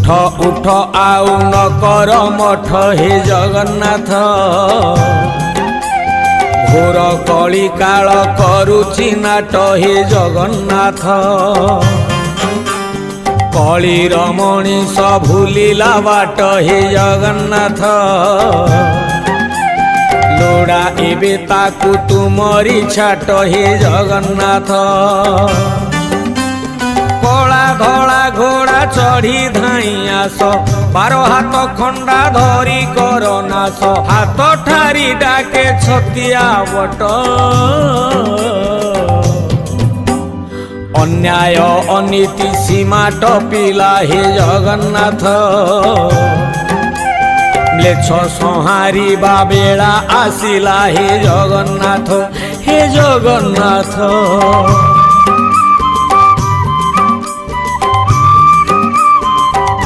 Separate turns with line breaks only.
उठ उठ आउ न कर मठ हे जगन्नाथ घोर कली काल करुछि नाट हे जगन्नाथ कलीर मनीष भूलिला बाट हे जगन्नाथ लोड़ा एबे ताकू तुमरी छाट हे जगन्नाथ कला धला घोड़ा चढ़ी धाई आस 12 हाथ खंडा धरी कर नाश हाथ ठारी डाके छतिया बट अन्याय अनीति सीमा टपिला हे जगन्नाथ म्लेच्छ संहारिबा बेला आसिला हे जगन्नाथ